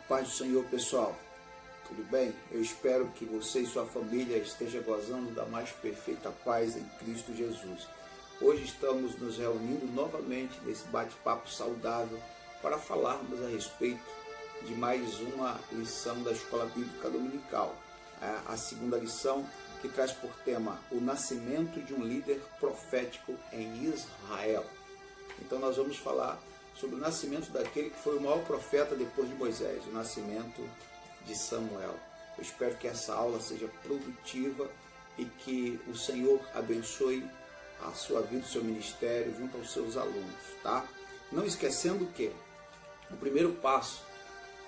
Paz do Senhor, pessoal. Tudo bem? Eu espero que você e sua família estejam gozando da mais perfeita paz em Cristo Jesus. Hoje estamos nos reunindo novamente nesse bate-papo saudável para falarmos a respeito de mais uma lição da Escola Bíblica Dominical. A segunda lição, que traz por tema o nascimento de um líder profético em Israel. Então nós vamos falar sobre o nascimento daquele que foi o maior profeta depois de Moisés, o nascimento de Samuel. Eu espero que essa aula seja produtiva e que o Senhor abençoe a sua vida, o seu ministério, junto aos seus alunos, tá? Não esquecendo que o primeiro passo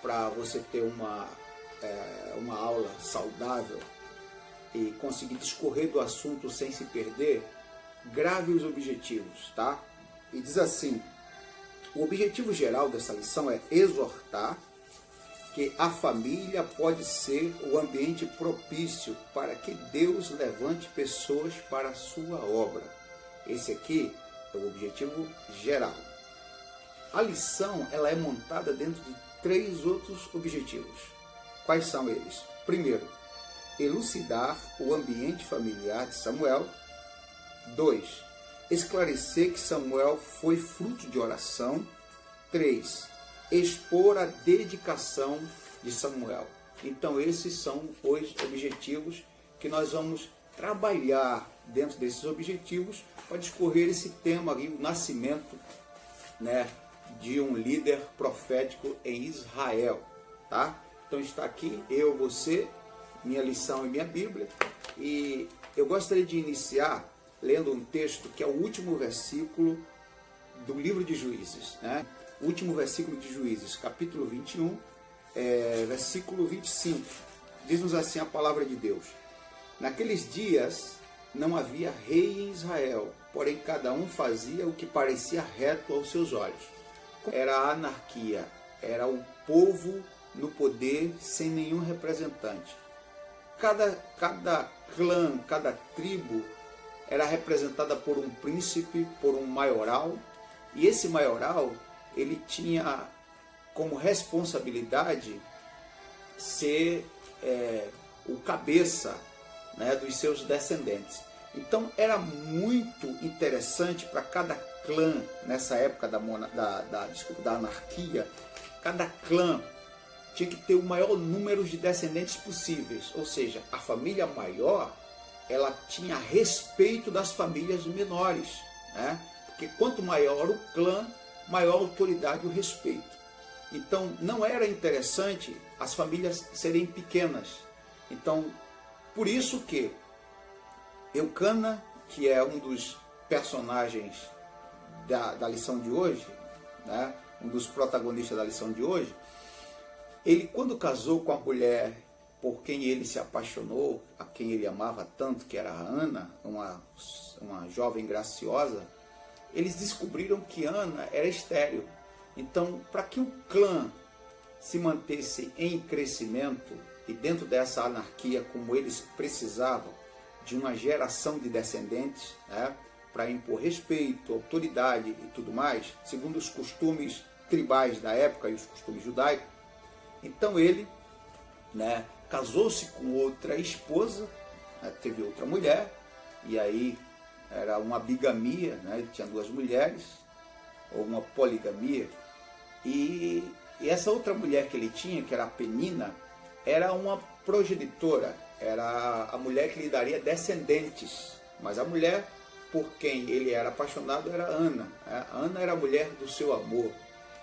para você ter uma aula saudável e conseguir discorrer do assunto sem se perder, grave os objetivos, tá? E diz assim: o objetivo geral dessa lição é exortar que a família pode ser o ambiente propício para que Deus levante pessoas para a sua obra. Esse aqui é o objetivo geral. A lição ela é montada dentro de 3 outros objetivos. Quais são eles? Primeiro, elucidar o ambiente familiar de Samuel. 2, esclarecer que Samuel foi fruto de oração. 3, expor a dedicação de Samuel. Então esses são os objetivos que nós vamos trabalhar dentro desses objetivos para discorrer esse tema aí, o nascimento, de um líder profético em Israel, tá? Então está aqui eu, você, minha lição e minha Bíblia, e eu gostaria de iniciar lendo um texto que é o último versículo do livro de Juízes, O último versículo de Juízes, capítulo 21, versículo 25. Diz-nos assim a palavra de Deus: naqueles dias não havia rei em Israel, porém cada um fazia o que parecia reto aos seus olhos. Era a anarquia, era o povo no poder sem nenhum representante. Cada clã, cada tribo era representada por um príncipe, por um maioral, e esse maioral ele tinha como responsabilidade ser o cabeça dos seus descendentes. Então era muito interessante para cada clã, nessa época da anarquia, cada clã tinha que ter o maior número de descendentes possíveis, ou seja, a família maior ela tinha respeito das famílias menores, porque quanto maior o clã, maior a autoridade e o respeito. Então não era interessante as famílias serem pequenas. Então, por isso que Eucana, que é um dos personagens da lição de hoje, um dos protagonistas da lição de hoje, ele quando casou com a mulher por quem ele se apaixonou, a quem ele amava tanto, que era a Ana, uma jovem graciosa, eles descobriram que Ana era estéril. Então, para que o clã se mantesse em crescimento e dentro dessa anarquia, como eles precisavam de uma geração de descendentes, para impor respeito, autoridade e tudo mais, segundo os costumes tribais da época e os costumes judaicos, então ele casou-se com outra esposa, teve outra mulher, e aí era uma bigamia, ele tinha 2 mulheres, ou uma poligamia, e essa outra mulher que ele tinha, que era a Penina, era uma progenitora, era a mulher que lhe daria descendentes, mas a mulher por quem ele era apaixonado era Ana. Ana era a mulher do seu amor,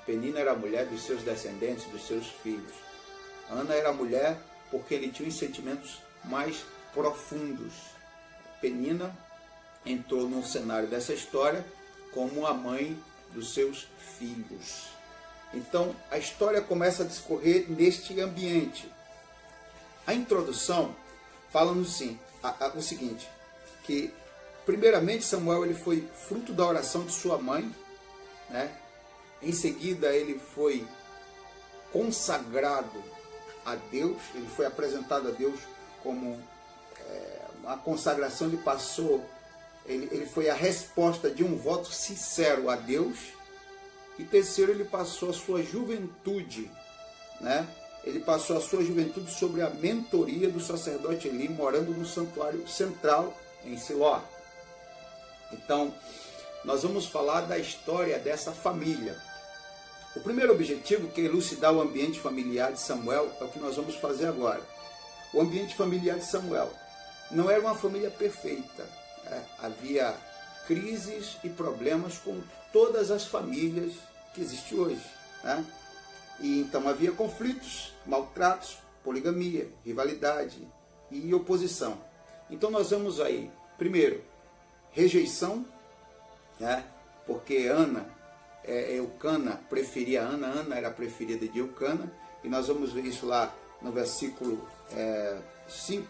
Penina era a mulher dos seus descendentes, dos seus filhos. Ana era a mulher porque ele tinha os sentimentos mais profundos. Penina entrou no cenário dessa história como a mãe dos seus filhos. Então a história começa a discorrer neste ambiente. A introdução fala-nos o seguinte, que primeiramente Samuel ele foi fruto da oração de sua mãe, Em seguida ele foi consagrado a Deus, ele foi apresentado a Deus como a consagração lhe passou, ele foi a resposta de um voto sincero a Deus. E terceiro, ele passou a sua juventude ele passou a sua juventude sobre a mentoria do sacerdote Eli, morando no santuário central em Siló. Então, nós vamos falar da história dessa família. O primeiro objetivo, que é elucidar o ambiente familiar de Samuel, é o que nós vamos fazer agora. O ambiente familiar de Samuel não era uma família perfeita. Havia crises e problemas com todas as famílias que existem hoje. E então havia conflitos, maltratos, poligamia, rivalidade e oposição. Então nós vamos aí, primeiro, rejeição, porque Eucana preferia Ana, Ana era a preferida de Eucana, e nós vamos ver isso lá no versículo 5,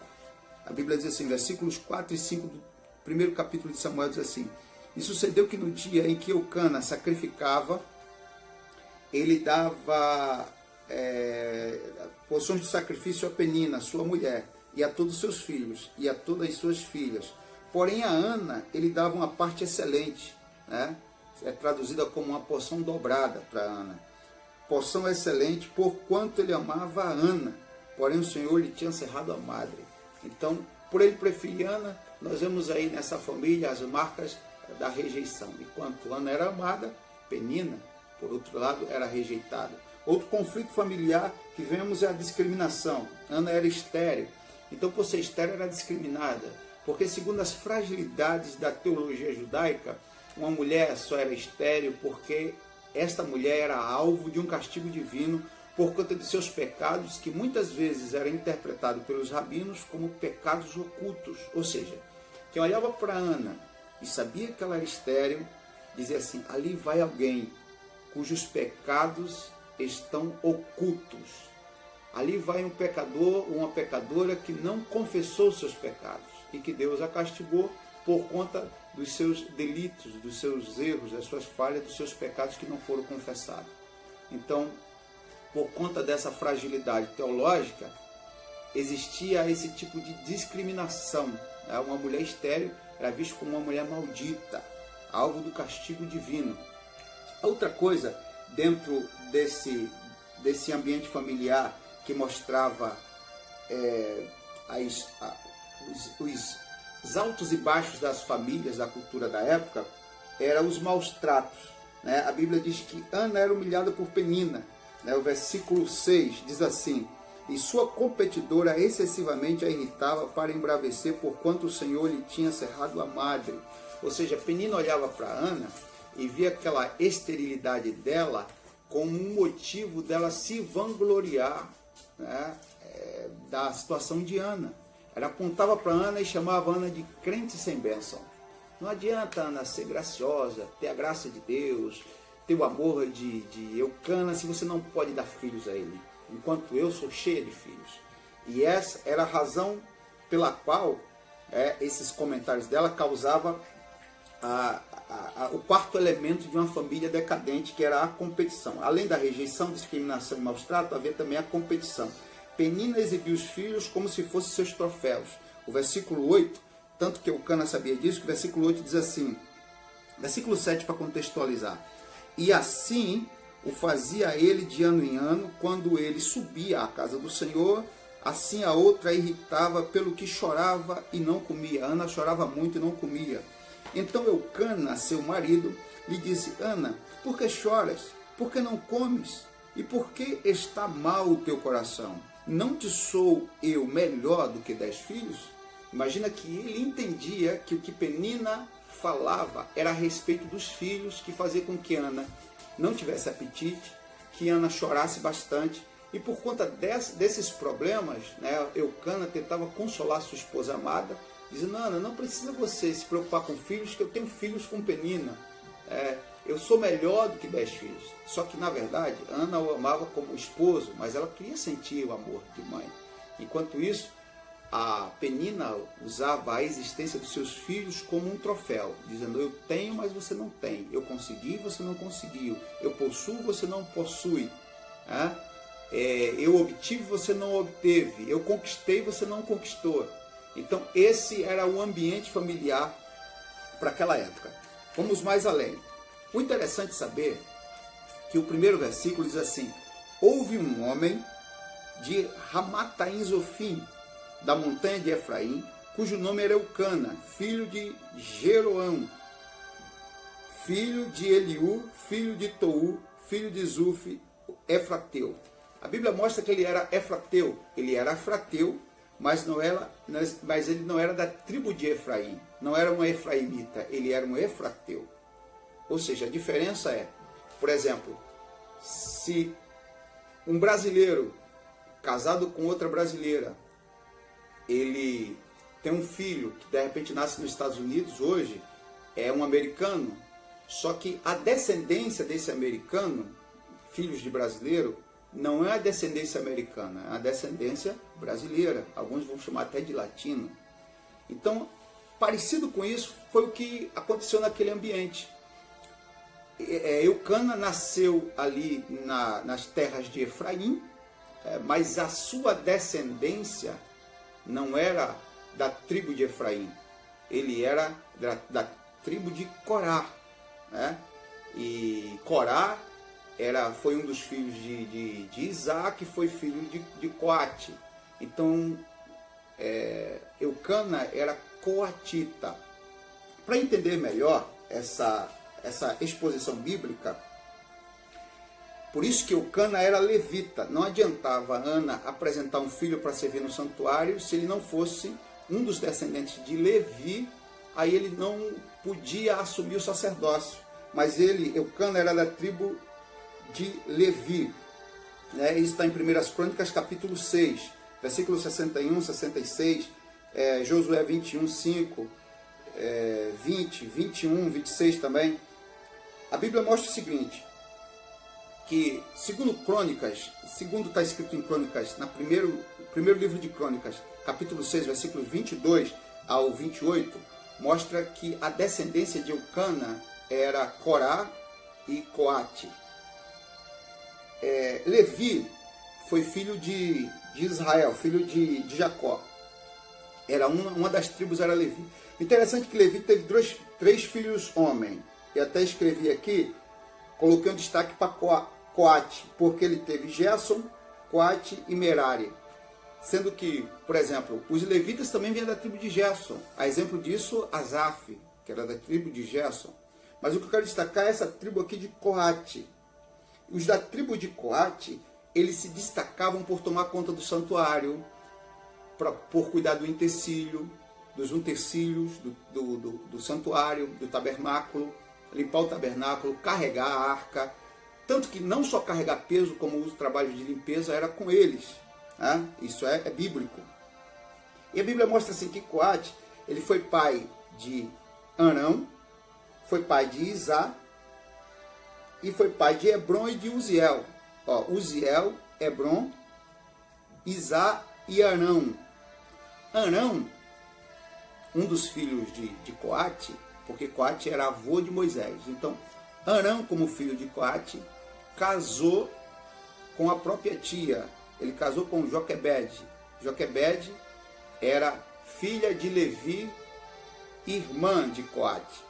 a Bíblia diz assim, versículos 4 e 5 do primeiro capítulo de Samuel diz assim: e sucedeu que no dia em que Eucana sacrificava, ele dava porções de sacrifício a Penina, sua mulher, e a todos os seus filhos, e a todas as suas filhas. Porém a Ana, ele dava uma parte excelente, é traduzida como uma porção dobrada para Ana. Porção excelente, porquanto ele amava a Ana, porém o Senhor lhe tinha cerrado a madre. Então, por ele preferir Ana, nós vemos aí nessa família as marcas da rejeição. Enquanto Ana era amada, Penina, por outro lado, era rejeitada. Outro conflito familiar que vemos é a discriminação. Ana era estéril, então por ser estéril era discriminada, porque segundo as fragilidades da teologia judaica, uma mulher só era estéril porque esta mulher era alvo de um castigo divino por conta de seus pecados, que muitas vezes eram interpretados pelos rabinos como pecados ocultos. Ou seja, quem olhava para Ana e sabia que ela era estéril, dizia assim: ali vai alguém cujos pecados estão ocultos. Ali vai um pecador ou uma pecadora que não confessou seus pecados e que Deus a castigou por conta dos seus delitos, dos seus erros, das suas falhas, dos seus pecados que não foram confessados. Então, por conta dessa fragilidade teológica, existia esse tipo de discriminação. Uma mulher estéril era vista como uma mulher maldita, alvo do castigo divino. Outra coisa, dentro desse ambiente familiar que mostrava os altos e baixos das famílias, da cultura da época, eram os maus tratos. A Bíblia diz que Ana era humilhada por Penina. O versículo 6 diz assim: e sua competidora excessivamente a irritava para embravecer, porquanto o Senhor lhe tinha cerrado a madre. Ou seja, Penina olhava para Ana e via aquela esterilidade dela como um motivo dela se vangloriar da situação de Ana. Ela apontava para Ana e chamava Ana de crente sem bênção. Não adianta Ana ser graciosa, ter a graça de Deus, ter o amor de Eucana, se você não pode dar filhos a ele, enquanto eu sou cheia de filhos. E essa era a razão pela qual esses comentários dela causavam o quarto elemento de uma família decadente, que era a competição. Além da rejeição, discriminação e maus tratos, havia também a competição. Penina exibia os filhos como se fossem seus troféus. O versículo 8, tanto que Eucana sabia disso, que o versículo 8 diz assim, versículo 7 para contextualizar: e assim o fazia ele de ano em ano, quando ele subia à casa do Senhor, assim a outra a irritava pelo que chorava e não comia. Ana chorava muito e não comia. Então Eucana, seu marido, lhe disse: Ana, por que choras? Por que não comes? E por que está mal o teu coração? Não te sou eu melhor do que 10 filhos? Imagina que ele entendia que o que Penina falava era a respeito dos filhos, que fazia com que Ana não tivesse apetite, que Ana chorasse bastante. E por conta desses problemas, Eucana tentava consolar sua esposa amada, dizendo: Ana, não precisa você se preocupar com filhos, que eu tenho filhos com Penina. Eu sou melhor do que 10 filhos. Só que, na verdade, Ana o amava como esposo, mas ela queria sentir o amor de mãe. Enquanto isso, a Penina usava a existência dos seus filhos como um troféu, dizendo: eu tenho, mas você não tem. Eu consegui, você não conseguiu. Eu possuo, você não possui. Eu obtive, você não obteve. Eu conquistei, você não conquistou. Então, esse era o ambiente familiar para aquela época. Vamos mais além. O interessante saber que o primeiro versículo diz assim: houve um homem de Ramataim Zofim, da montanha de Efraim, cujo nome era Eucana, filho de Jeroão, filho de Eliú, filho de Tou, filho de Zuf, Efrateu. A Bíblia mostra que ele era Efrateu, ele era Efrateu, mas ele não era da tribo de Efraim, não era um efraimita, ele era um Efrateu. Ou seja, a diferença é, por exemplo, se um brasileiro casado com outra brasileira, ele tem um filho que de repente nasce nos Estados Unidos hoje, é um americano, só que a descendência desse americano, filhos de brasileiro, não é a descendência americana, é a descendência brasileira. Alguns vão chamar até de latino. Então, parecido com isso, foi o que aconteceu naquele ambiente. Eucana nasceu ali nas terras de Efraim, mas a sua descendência não era da tribo de Efraim, ele era da tribo de Corá, né? E Corá foi um dos filhos de Isaac, que foi filho de Coate. Então, Eucana era coatita. Para entender melhor essa exposição bíblica, por isso que Eucana era levita. Não adiantava Ana apresentar um filho para servir no santuário se ele não fosse um dos descendentes de Levi, aí ele não podia assumir o sacerdócio. Mas Eucana, era da tribo de Levi. Isso está em 1 Crônicas, capítulo 6, versículos 61, 66, Josué 21, 5, 20, 21, 26 também. A Bíblia mostra o seguinte, que segundo está escrito em Crônicas, no primeiro livro de Crônicas, capítulo 6, versículos 22 ao 28, mostra que a descendência de Eucana era Corá e Coate. Levi foi filho de Israel, filho de Jacó. Uma das tribos era Levi. Interessante que Levi teve três filhos homens. Eu até escrevi aqui, coloquei um destaque para Coate, porque ele teve Gerson, Coate e Merari. Sendo que, por exemplo, os levitas também vêm da tribo de Gerson. A exemplo disso, Asaf, que era da tribo de Gerson. Mas o que eu quero destacar é essa tribo aqui de Coate. Os da tribo de Coate, eles se destacavam por tomar conta do santuário, por cuidar do utensílio, dos utensílios do santuário, do tabernáculo, limpar o tabernáculo, carregar a arca. Tanto que não só carregar peso, como o trabalho de limpeza era com eles. Né? Isso é bíblico. E a Bíblia mostra assim que Coate, ele foi pai de Arão, foi pai de Isá, e foi pai de Hebron e de Uziel. Uziel, Hebron, Isá e Arão. Arão, um dos filhos de Coate, porque Coate era avô de Moisés. Então, Arão, como filho de Coate, casou com a própria tia. Ele casou com Joquebede. Joquebede era filha de Levi, irmã de Coate.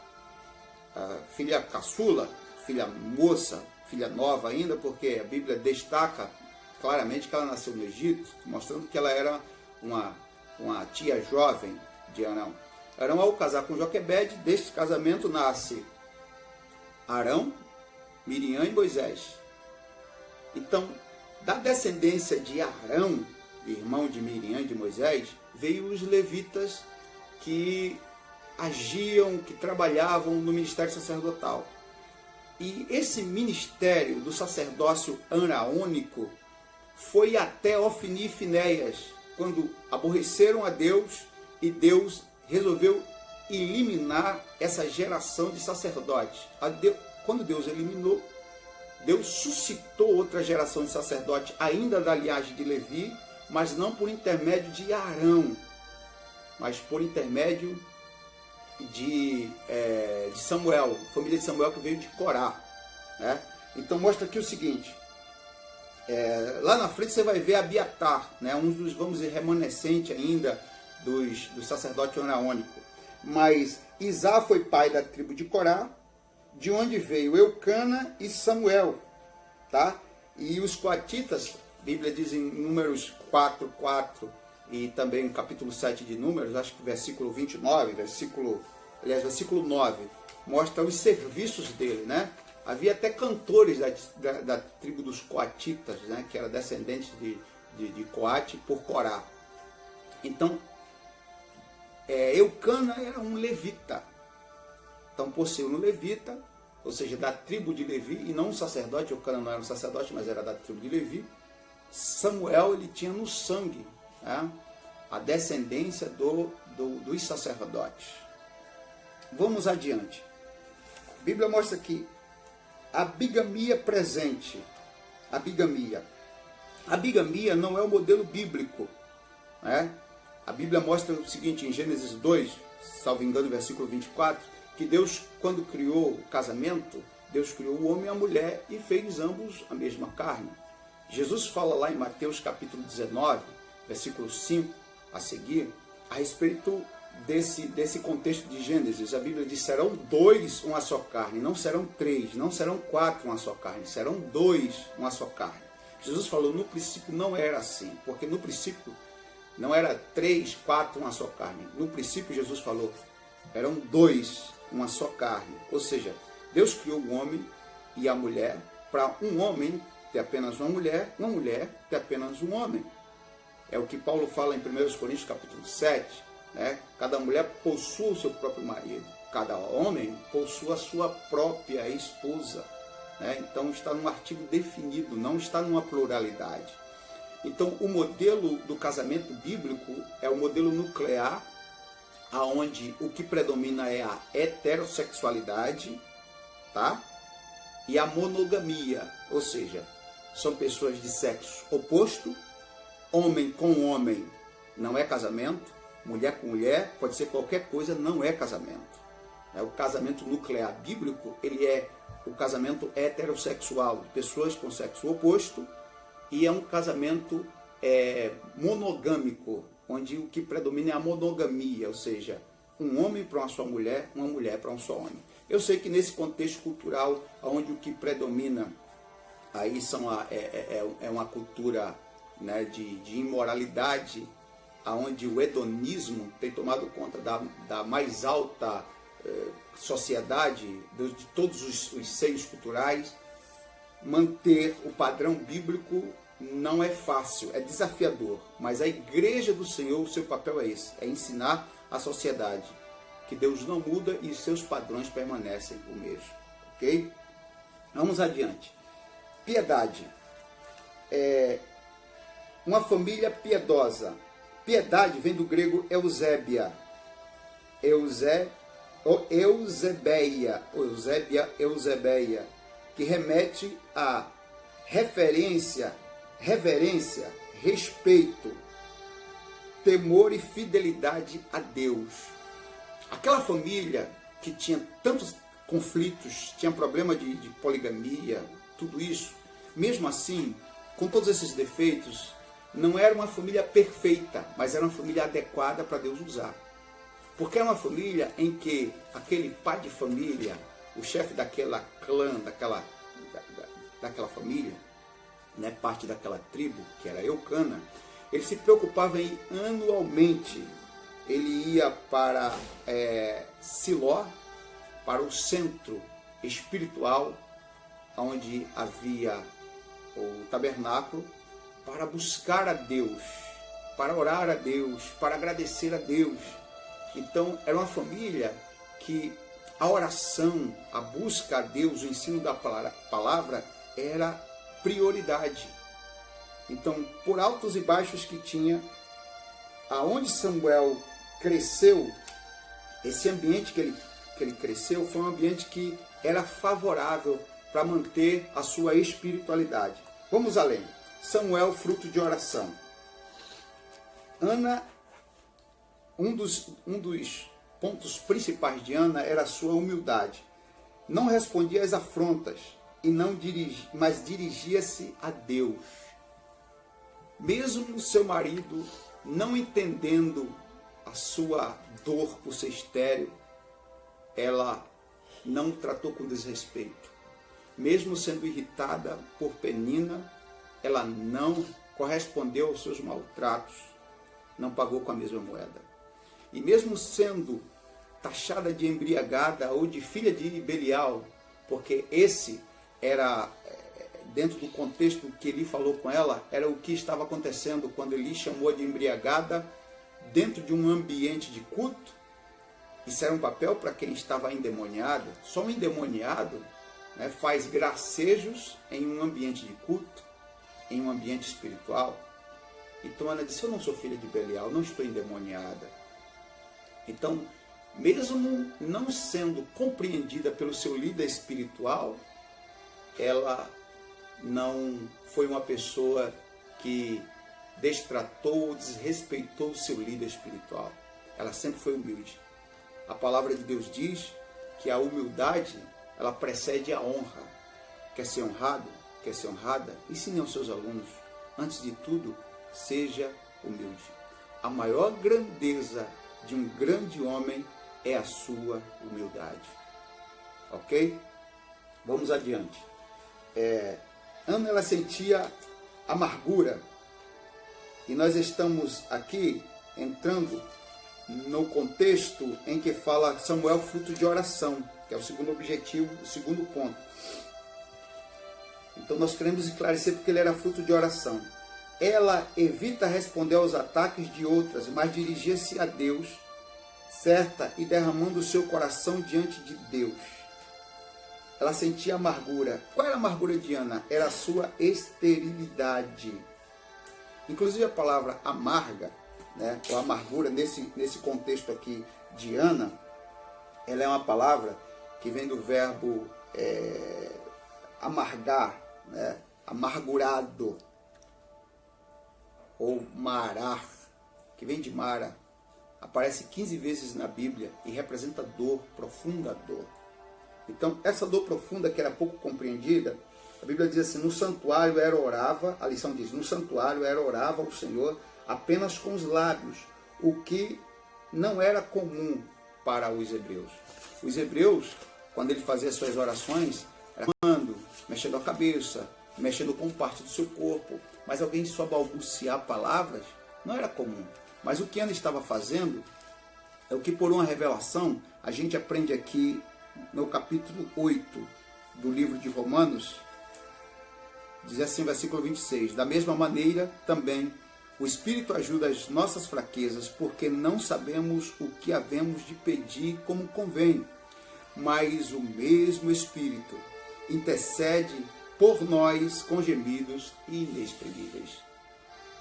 A filha caçula, filha moça, filha nova ainda, porque a Bíblia destaca claramente que ela nasceu no Egito, mostrando que ela era uma tia jovem de Arão. Arão, ao casar com Joquebede, deste casamento nasce Arão, Miriam e Moisés. Então, da descendência de Arão, irmão de Miriam e de Moisés, veio os levitas que agiam, que trabalhavam no ministério sacerdotal. E esse ministério do sacerdócio araônico foi até Ofni e Finéias, quando aborreceram a Deus e Deus resolveu eliminar essa geração de sacerdotes. Quando Deus eliminou, Deus suscitou outra geração de sacerdotes, ainda da linhagem de Levi, mas não por intermédio de Arão, mas por intermédio de Samuel, família de Samuel, que veio de Corá. Né? Então mostra aqui o seguinte, lá na frente você vai ver Abiatar, né? Um dos, vamos dizer, remanescente ainda do sacerdote araônico. Mas Isá foi pai da tribo de Corá, de onde veio Eucana e Samuel, tá? E os coatitas Bíblia diz em Números 4:4 e também no capítulo 7 de Números, acho que versículo 29, versículo 9, mostra os serviços dele, né? Havia até cantores da tribo dos coatitas, né? Que era descendente de Coate por Corá. Então, Eucana era um levita. Então, por ser um levita, ou seja, da tribo de Levi, e não um sacerdote, Eucana não era um sacerdote, mas era da tribo de Levi, Samuel, ele tinha no sangue, né, a descendência dos sacerdotes. Vamos adiante. A Bíblia mostra que a bigamia presente, a bigamia não é o modelo bíblico, né? A Bíblia mostra o seguinte, em Gênesis 2, salvo engano, versículo 24, que Deus, quando criou o casamento, Deus criou o homem e a mulher e fez ambos a mesma carne. Jesus fala lá em Mateus capítulo 19, versículo 5, a seguir, a respeito desse contexto de Gênesis. A Bíblia diz, serão dois uma só carne, não serão três, não serão quatro uma só carne, serão dois uma só carne. Jesus falou, no princípio não era assim, porque no princípio não era três, quatro uma só carne. No princípio Jesus falou, eram dois uma só carne. Ou seja, Deus criou o homem e a mulher para um homem ter apenas uma mulher ter apenas um homem. É o que Paulo fala em 1 Coríntios capítulo 7, né? Cada mulher possui o seu próprio marido, cada homem possui a sua própria esposa, né? Então está num artigo definido, não está numa pluralidade. Então o modelo do casamento bíblico é o modelo nuclear, aonde o que predomina é a heterossexualidade, tá? E a monogamia, ou seja, são pessoas de sexo oposto, homem com homem não é casamento, mulher com mulher pode ser qualquer coisa, não é casamento. O casamento nuclear bíblico, ele é o casamento heterossexual, de pessoas com sexo oposto, e é um casamento monogâmico, onde o que predomina é a monogamia, ou seja, um homem para uma só mulher, uma mulher para um só homem. Eu sei que nesse contexto cultural, onde o que predomina aí é uma cultura, né, de imoralidade, onde o hedonismo tem tomado conta da mais alta sociedade, de todos os seios culturais, manter o padrão bíblico não é fácil, é desafiador, mas a igreja do Senhor, o seu papel é esse, é ensinar a sociedade que Deus não muda e seus padrões permanecem o mesmo, ok? Vamos adiante. Piedade. Uma família piedosa. Piedade vem do grego Eusébia. Eusebeia, que remete a reverência, respeito, temor e fidelidade a Deus. Aquela família que tinha tantos conflitos, tinha problema de poligamia, tudo isso, mesmo assim, com todos esses defeitos, não era uma família perfeita, mas era uma família adequada para Deus usar. Porque era uma família em que aquele pai de família, o chefe daquela clã, daquela família, né, parte daquela tribo, que era Eucana, ele se preocupava em anualmente, ele ia para Siló, para o centro espiritual, onde havia o tabernáculo, para buscar a Deus, para orar a Deus, para agradecer a Deus. Então, era uma família que a oração, a busca a Deus, o ensino da palavra era prioridade. Então, por altos e baixos que tinha, aonde Samuel cresceu, esse ambiente que ele cresceu foi um ambiente que era favorável para manter a sua espiritualidade. Vamos além. Samuel, fruto de oração. Ana, um dos pontos principais de Ana era a sua humildade. Não respondia às afrontas, mas dirigia-se a Deus. Mesmo seu marido não entendendo a sua dor por ser estéril, ela não o tratou com desrespeito. Mesmo sendo irritada por Penina, ela não correspondeu aos seus maltratos, não pagou com a mesma moeda. E mesmo sendo taxada de embriagada ou de filha de Belial, porque esse era, dentro do contexto que Eli falou com ela, era o que estava acontecendo quando Eli chamou de embriagada dentro de um ambiente de culto. Isso era um papel para quem estava endemoniado. Só um endemoniado, né, faz gracejos em um ambiente de culto, em um ambiente espiritual. Então Ana disse, eu não sou filha de Belial, não estou endemoniada. Então, mesmo não sendo compreendida pelo seu líder espiritual, ela não foi uma pessoa que destratou ou desrespeitou o seu líder espiritual. Ela sempre foi humilde. A palavra de Deus diz que a humildade, ela precede a honra. Quer ser honrado? Quer ser honrada? Ensine aos seus alunos, antes de tudo, seja humilde. A maior grandeza de um grande homem é a sua humildade. Ok? Vamos adiante. Ana, ela sentia amargura. E nós estamos aqui entrando no contexto em que fala Samuel fruto de oração, que é o segundo objetivo, o segundo ponto. Então nós queremos esclarecer porque ele era fruto de oração. Ela evita responder aos ataques de outras, mas dirigia-se a Deus, certa e derramando o seu coração diante de Deus. Ela sentia amargura. Qual era a amargura de Ana? Era a sua esterilidade. Inclusive a palavra amarga, né, ou amargura, nesse contexto aqui de Ana, ela é uma palavra que vem do verbo amargar, né, amargurado, ou marar, que vem de Mara. Aparece 15 vezes na Bíblia e representa dor, profunda dor. Então, essa dor profunda que era pouco compreendida, a Bíblia diz assim, no santuário ela orava, a lição diz, no santuário ela orava ao Senhor apenas com os lábios, o que não era comum para os hebreus. Os hebreus, quando ele fazia suas orações, era falando, mexendo a cabeça, mexendo com parte do seu corpo, mas alguém só balbuciar palavras não era comum. Mas o que Ana estava fazendo é o que, por uma revelação, a gente aprende aqui no capítulo 8 do livro de Romanos, diz assim, versículo 26, da mesma maneira também o Espírito ajuda as nossas fraquezas, porque não sabemos o que havemos de pedir como convém, mas o mesmo Espírito intercede por nós com gemidos inexprimíveis.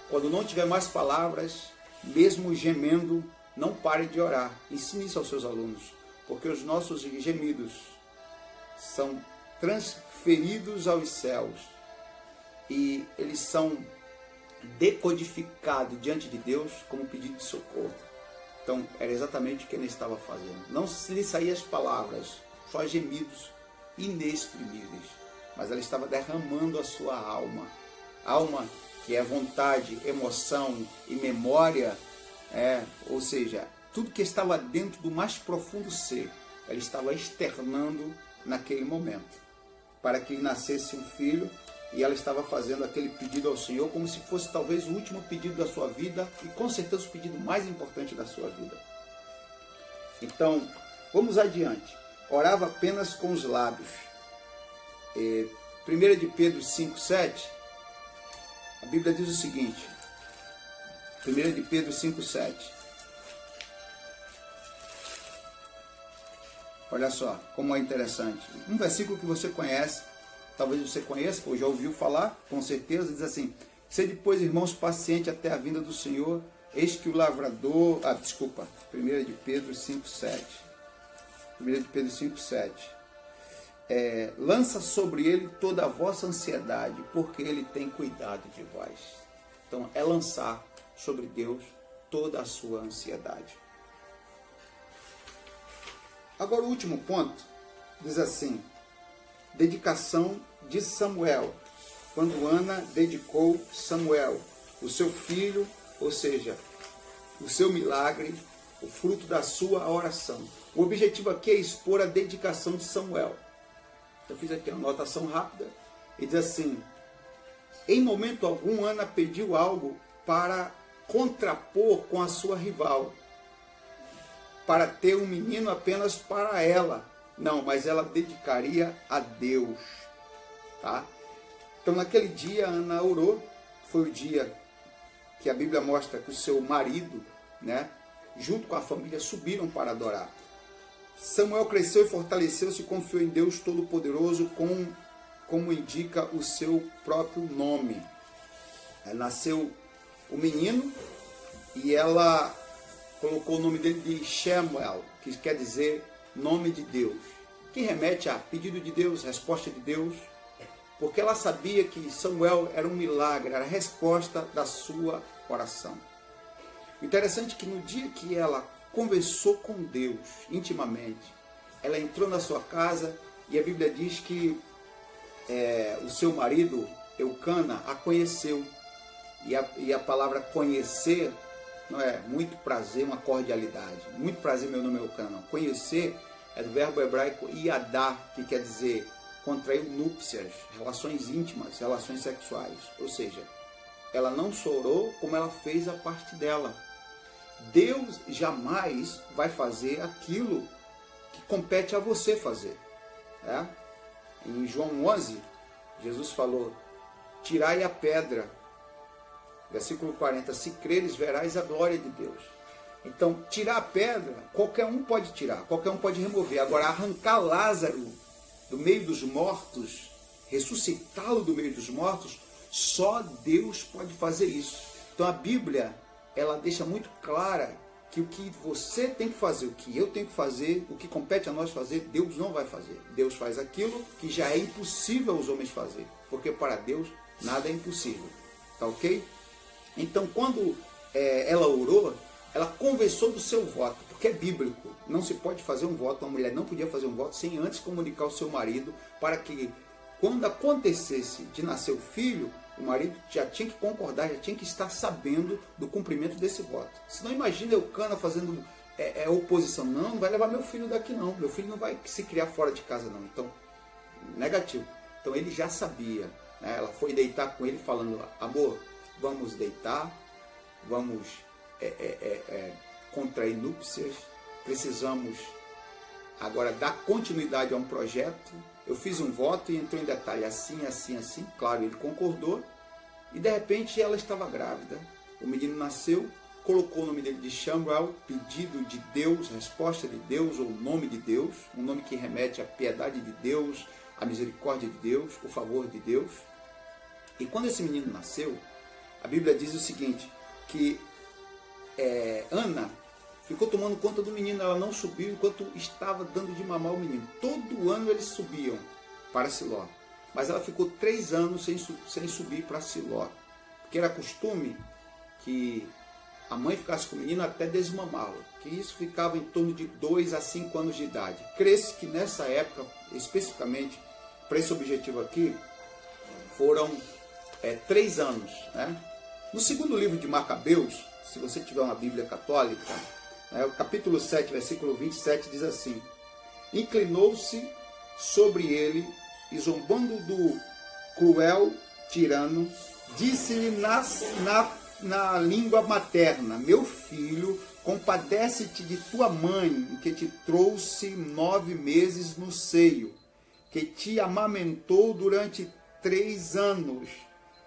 Quando não tiver mais palavras, mesmo gemendo, não pare de orar. Ensine isso aos seus alunos, porque os nossos gemidos são transferidos aos céus e eles são decodificados diante de Deus como pedido de socorro. Então, era exatamente o que ele estava fazendo. Não lhe saíam as palavras, só gemidos inexprimíveis, mas ela estava derramando a sua alma. Alma que é vontade, emoção e memória, ou seja, tudo que estava dentro do mais profundo ser, ela estava externando naquele momento, para que lhe nascesse um filho, e ela estava fazendo aquele pedido ao Senhor como se fosse talvez o último pedido da sua vida, e com certeza o pedido mais importante da sua vida. Então, vamos adiante. Orava apenas com os lábios. 1 de Pedro 5,7, a Bíblia diz o seguinte, 1 de Pedro 5,7, olha só como é interessante, um versículo que você conhece, talvez você conheça, ou já ouviu falar, com certeza, diz assim, sede, pois, irmãos, paciente até a vinda do Senhor, eis que o lavrador, 1 de Pedro 5,7, 1 de Pedro 5,7, lança sobre ele toda a vossa ansiedade, porque ele tem cuidado de vós. Então, é lançar sobre Deus toda a sua ansiedade. Agora, o último ponto, diz assim, dedicação de Samuel, quando Ana dedicou Samuel, o seu filho, ou seja, o seu milagre, o fruto da sua oração. O objetivo aqui é expor a dedicação de Samuel. Eu fiz aqui uma anotação rápida e diz assim, em momento algum Ana pediu algo para contrapor com a sua rival, para ter um menino apenas para ela. Não, mas ela dedicaria a Deus. Tá? Então naquele dia Ana orou, foi o dia que a Bíblia mostra que o seu marido, né, junto com a família, subiram para adorar. Samuel cresceu e fortaleceu-se e confiou em Deus Todo-Poderoso, como indica o seu próprio nome. Nasceu o menino e ela colocou o nome dele de Shemuel, que quer dizer nome de Deus, que remete a pedido de Deus, resposta de Deus, porque ela sabia que Samuel era um milagre, era a resposta da sua oração. O interessante é que no dia que ela conversou com Deus intimamente, ela entrou na sua casa e a Bíblia diz que o seu marido, Eucana, a conheceu. E a palavra conhecer não é muito prazer, uma cordialidade. Muito prazer, meu nome é Eucana. Conhecer é do verbo hebraico iadá, que quer dizer contraiu núpcias, relações íntimas, relações sexuais. Ou seja, ela não só orou, como ela fez a parte dela. Deus jamais vai fazer aquilo que compete a você fazer. Em João 11, Jesus falou, tirai a pedra. Versículo 40, se creres, verás a glória de Deus. Então, tirar a pedra, qualquer um pode tirar, qualquer um pode remover. Agora, arrancar Lázaro do meio dos mortos, ressuscitá-lo do meio dos mortos, só Deus pode fazer isso. Então, a Bíblia, ela deixa muito clara que o que você tem que fazer, o que eu tenho que fazer, o que compete a nós fazer, Deus não vai fazer. Deus faz aquilo que já é impossível aos homens fazer, porque para Deus nada é impossível. Tá ok? Então, quando ela orou, ela conversou do seu voto, porque é bíblico. Não se pode fazer um voto, uma mulher não podia fazer um voto sem antes comunicar ao seu marido, para que quando acontecesse de nascer o filho, o marido já tinha que concordar, já tinha que estar sabendo do cumprimento desse voto. Senão imagina Eucana fazendo oposição. Não vai levar meu filho daqui não, meu filho não vai se criar fora de casa não. Então, negativo. Então ele já sabia. Né? Ela foi deitar com ele falando, amor, vamos deitar, vamos contrair núpcias, precisamos agora dar continuidade a um projeto. Eu fiz um voto e entrou em detalhe assim, assim, assim. Claro, ele concordou e de repente ela estava grávida. O menino nasceu, colocou o nome dele de Samuel, pedido de Deus, resposta de Deus ou nome de Deus, um nome que remete à piedade de Deus, à misericórdia de Deus, o favor de Deus. E quando esse menino nasceu, a Bíblia diz o seguinte, que Ana ficou tomando conta do menino, ela não subiu enquanto estava dando de mamar o menino. Todo ano eles subiam para Siló, mas ela ficou 3 anos sem subir para Siló, porque era costume que a mãe ficasse com o menino até desmamá-lo, que isso ficava em torno de 2 a 5 anos de idade. Crê-se que nessa época, especificamente para esse objetivo aqui, foram 3 anos. Né? No segundo livro de Macabeus, se você tiver uma Bíblia católica, o capítulo 7, versículo 27 diz assim, inclinou-se sobre ele e zombando do cruel tirano, disse-lhe na língua materna, meu filho, compadece-te de tua mãe, que te trouxe 9 meses no seio, que te amamentou durante 3 anos,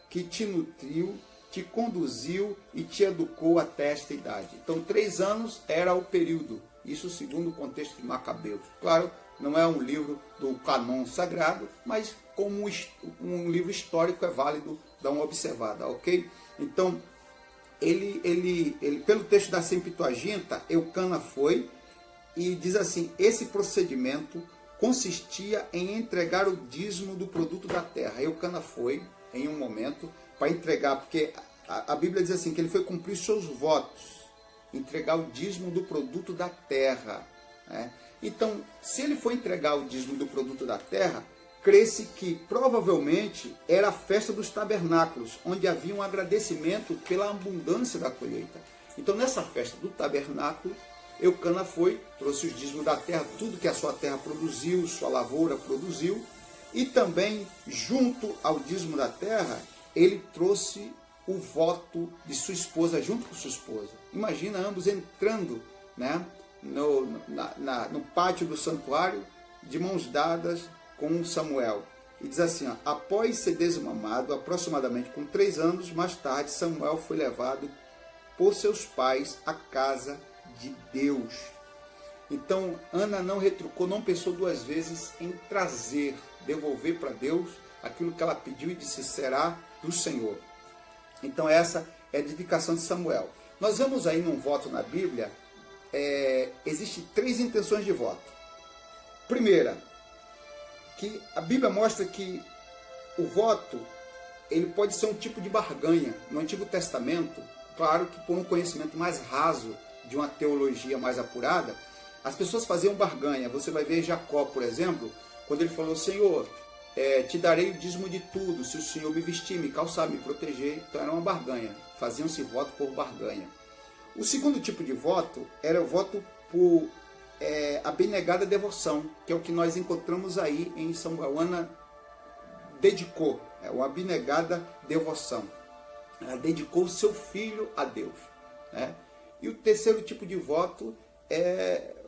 que te nutriu, te conduziu e te educou até esta idade. Então, 3 anos era o período. Isso segundo o contexto de Macabeus. Claro, não é um livro do cânon sagrado, mas como um livro histórico é válido dar uma observada, ok? Então, ele pelo texto da Septuaginta, Eucana foi e diz assim, esse procedimento consistia em entregar o dízimo do produto da terra. Eucana foi, em um momento, para entregar, porque a Bíblia diz assim, que ele foi cumprir seus votos, entregar o dízimo do produto da terra. Né? Então, se ele foi entregar o dízimo do produto da terra, crê-se que provavelmente era a festa dos tabernáculos, onde havia um agradecimento pela abundância da colheita. Então, nessa festa do tabernáculo, Eucana foi, trouxe o dízimo da terra, tudo que a sua terra produziu, sua lavoura produziu, e também, junto ao dízimo da terra, ele trouxe o voto de sua esposa junto com sua esposa. Imagina ambos entrando, né, no pátio do santuário, de mãos dadas com Samuel. E diz assim, ó, após ser desmamado, aproximadamente com 3 anos mais tarde, Samuel foi levado por seus pais à casa de Deus. Então, Ana não retrucou, não pensou 2 vezes em trazer, devolver para Deus aquilo que ela pediu e disse, será do Senhor. Então, essa é a dedicação de Samuel. Nós vemos aí num voto na Bíblia, existem 3 intenções de voto. Primeira, que a Bíblia mostra que o voto, ele pode ser um tipo de barganha. No Antigo Testamento, claro que por um conhecimento mais raso, de uma teologia mais apurada, as pessoas faziam barganha. Você vai ver Jacó, por exemplo, quando ele falou, Senhor, te darei o dízimo de tudo, se o Senhor me vestir, me calçar, me proteger. Então era uma barganha, faziam-se voto por barganha. O segundo tipo de voto era o voto por abnegada devoção, que é o que nós encontramos aí em Samuel. Ana dedicou, uma abnegada devoção. Ela dedicou o seu filho a Deus, né? E o terceiro tipo de voto,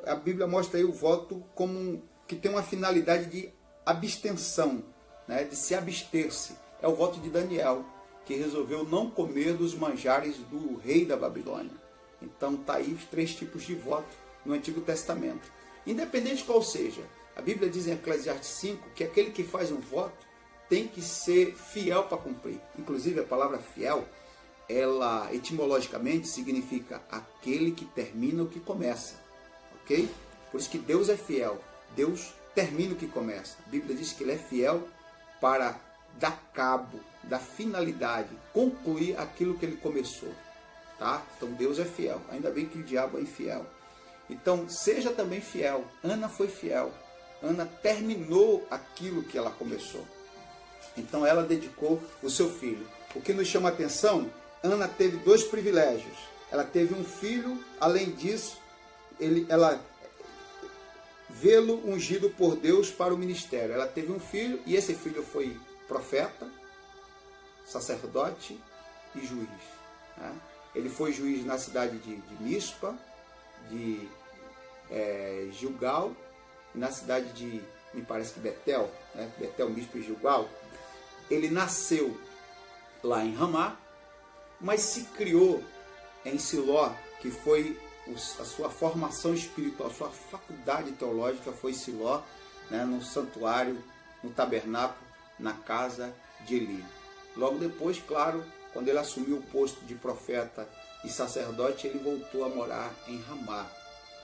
a Bíblia mostra aí o voto como que tem uma finalidade de abstenção, né? De se abster-se. É o voto de Daniel, que resolveu não comer dos manjares do rei da Babilônia. Então está aí os 3 tipos de voto no Antigo Testamento. Independente qual seja, a Bíblia diz em Eclesiastes 5 que aquele que faz um voto tem que ser fiel para cumprir. Inclusive a palavra fiel, ela etimologicamente significa aquele que termina o que começa. Ok? Por isso que Deus é fiel. Deus termina o que começa. A Bíblia diz que ele é fiel para dar cabo da finalidade, concluir aquilo que ele começou. Tá? Então Deus é fiel. Ainda bem que o diabo é infiel. Então seja também fiel. Ana foi fiel. Ana terminou aquilo que ela começou. Então ela dedicou o seu filho. O que nos chama a atenção, Ana teve 2 privilégios. Ela teve um filho, além disso, ela vê-lo ungido por Deus para o ministério. Ela teve um filho e esse filho foi profeta, sacerdote e juiz. Né? Ele foi juiz na cidade de Mispa, de Gilgal, e na cidade de, me parece que Betel, né? Betel, Mispa e Gilgal. Ele nasceu lá em Ramá, mas se criou em Siló, que foi a sua formação espiritual, a sua faculdade teológica foi Siló, né? No santuário, no tabernáculo, na casa de Eli. Logo depois, claro, quando ele assumiu o posto de profeta e sacerdote, ele voltou a morar em Ramá.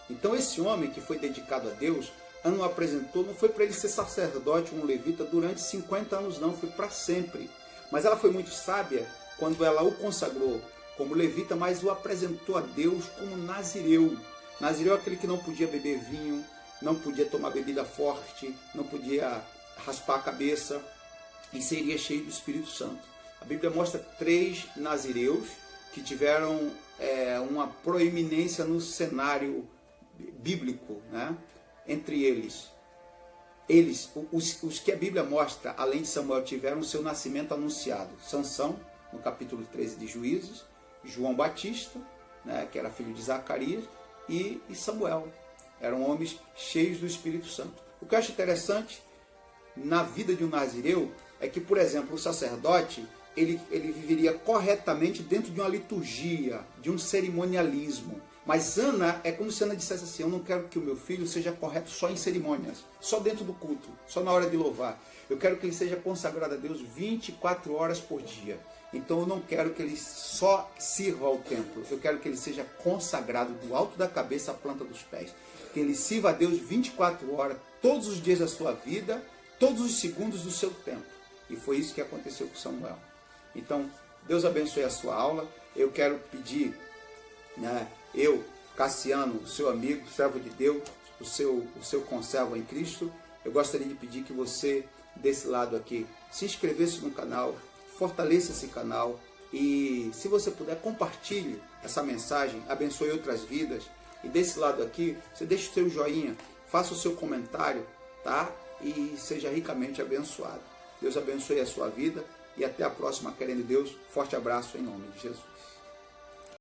Então esse homem que foi dedicado a Deus, Ana o apresentou, não foi para ele ser sacerdote, um levita, durante 50 anos não, foi para sempre. Mas ela foi muito sábia quando ela o consagrou como levita, mas o apresentou a Deus como nazireu. Nazireu é aquele que não podia beber vinho, não podia tomar bebida forte, não podia raspar a cabeça e seria cheio do Espírito Santo. A Bíblia mostra 3 nazireus que tiveram uma proeminência no cenário bíblico, né? Entre eles, os que a Bíblia mostra, além de Samuel, tiveram seu nascimento anunciado. Sansão, no capítulo 13 de Juízes, João Batista, né, que era filho de Zacarias, e Samuel. Eram homens cheios do Espírito Santo. O que eu acho interessante na vida de um nazireu é que, por exemplo, o sacerdote, ele viveria corretamente dentro de uma liturgia, de um cerimonialismo. Mas Ana é como se Ana dissesse assim, eu não quero que o meu filho seja correto só em cerimônias, só dentro do culto, só na hora de louvar. Eu quero que ele seja consagrado a Deus 24 horas por dia. Então eu não quero que ele só sirva ao templo, eu quero que ele seja consagrado do alto da cabeça à planta dos pés. Que ele sirva a Deus 24 horas, todos os dias da sua vida, todos os segundos do seu tempo. E foi isso que aconteceu com Samuel. Então, Deus abençoe a sua aula. Eu quero pedir, né, eu, Cassiano, o seu amigo, servo de Deus, o seu conservo em Cristo, eu gostaria de pedir que você, desse lado aqui, se inscrevesse no canal, fortaleça esse canal e, se você puder, compartilhe essa mensagem, abençoe outras vidas. E desse lado aqui, você deixa o seu joinha, faça o seu comentário, tá? E seja ricamente abençoado. Deus abençoe a sua vida e até a próxima, querendo Deus. Forte abraço em nome de Jesus.